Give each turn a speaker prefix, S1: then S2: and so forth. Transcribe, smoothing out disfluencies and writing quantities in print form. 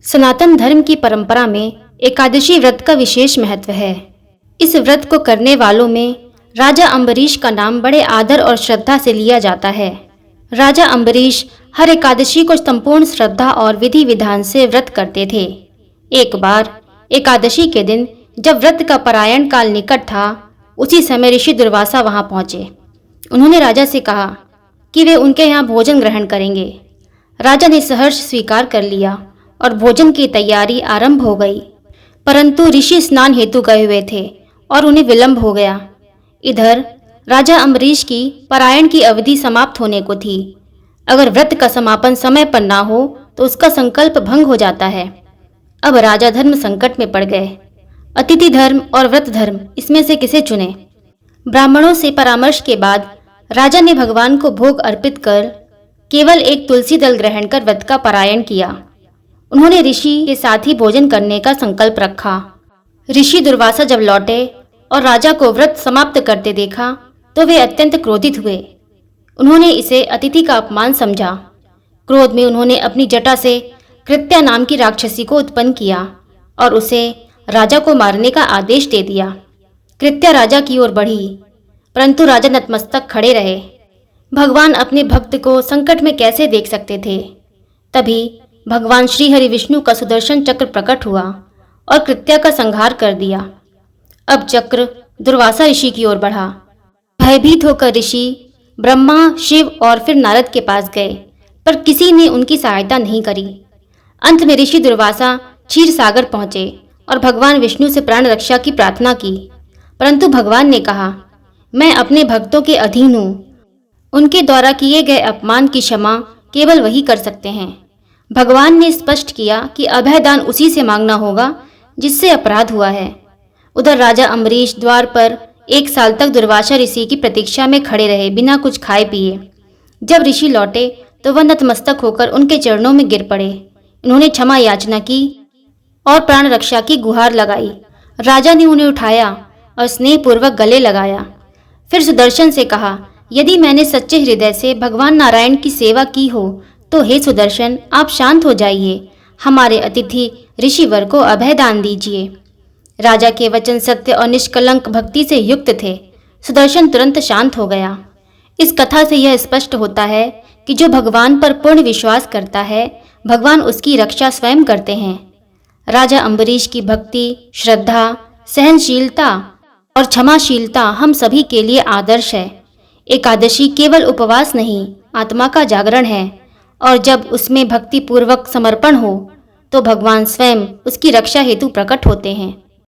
S1: सनातन धर्म की परंपरा में एकादशी व्रत का विशेष महत्व है। इस व्रत को करने वालों में राजा अम्बरीश का नाम बड़े आदर और श्रद्धा से लिया जाता है। राजा अम्बरीश हर एकादशी को संपूर्ण श्रद्धा और विधि विधान से व्रत करते थे। एक बार एकादशी के दिन जब व्रत का परायण काल निकट था, उसी समय ऋषि दुर्वासा वहां पहुंचे। उन्होंने राजा से कहा कि वे उनके यहाँ भोजन ग्रहण करेंगे। राजा ने सहर्ष स्वीकार कर लिया और भोजन की तैयारी आरंभ हो गई। परंतु ऋषि स्नान हेतु गए हुए थे और उन्हें विलंब हो गया। इधर राजा अम्बरीश की परायण की अवधि समाप्त होने को थी। अगर व्रत का समापन समय पर ना हो तो उसका संकल्प भंग हो जाता है। अब राजा धर्म संकट में पड़ गए। अतिथि धर्म और व्रत धर्म, इसमें से किसे चुने? ब्राह्मणों से परामर्श के बाद राजा ने भगवान को भोग अर्पित कर केवल एक तुलसी दल ग्रहण कर व्रत का परायण किया। उन्होंने ऋषि के साथ ही भोजन करने का संकल्प रखा। ऋषि दुर्वासा जब लौटे और राजा को व्रत समाप्त करते देखा तो वे अत्यंत क्रोधित हुए। उन्होंने इसे अतिथि का अपमान समझा। क्रोध में उन्होंने अपनी जटा से कृत्या नाम की राक्षसी को उत्पन्न किया और उसे राजा को मारने का आदेश दे दिया। कृत्या राजा की ओर बढ़ी, परंतु राजा नतमस्तक खड़े रहे। भगवान अपने भक्त को संकट में कैसे देख सकते थे? तभी भगवान श्री हरि विष्णु का सुदर्शन चक्र प्रकट हुआ और कृत्या का संहार कर दिया। अब चक्र दुर्वासा ऋषि की ओर बढ़ा। भयभीत होकर ऋषि ब्रह्मा, शिव और फिर नारद के पास गए, पर किसी ने उनकी सहायता नहीं करी। अंत में ऋषि दुर्वासा क्षीर सागर पहुंचे और भगवान विष्णु से प्राण रक्षा की प्रार्थना की। परंतु भगवान ने कहा, मैं अपने भक्तों के अधीन हूँ। उनके द्वारा किए गए अपमान की क्षमा केवल वही कर सकते हैं। भगवान ने स्पष्ट किया कि अभयदान उसी से मांगना होगा जिससे अपराध हुआ है। उधर राजा अम्बरीश द्वार पर 1 साल तक दुर्वासा ऋषि की प्रतीक्षा में खड़े रहे, बिना कुछ खाए पिए। जब ऋषि लौटे तो वह नतमस्तक होकर उनके चरणों में गिर पड़े। उन्होंने क्षमा याचना की और प्राण रक्षा की गुहार लगाई। राजा ने उन्हें उठाया और स्नेहपूर्वक गले लगाया। फिर सुदर्शन से कहा, यदि मैंने सच्चे हृदय से भगवान नारायण की सेवा की हो तो हे सुदर्शन, आप शांत हो जाइए। हमारे अतिथि ऋषिवर को अभय दान दीजिए। राजा के वचन सत्य और निष्कलंक भक्ति से युक्त थे। सुदर्शन तुरंत शांत हो गया। इस कथा से यह स्पष्ट होता है कि जो भगवान पर पूर्ण विश्वास करता है, भगवान उसकी रक्षा स्वयं करते हैं। राजा अम्बरीश की भक्ति, श्रद्धा, सहनशीलता और क्षमाशीलता हम सभी के लिए आदर्श है। एकादशी केवल उपवास नहीं, आत्मा का जागरण है, और जब उसमें भक्ति पूर्वक समर्पण हो तो भगवान स्वयं उसकी रक्षा हेतु प्रकट होते हैं।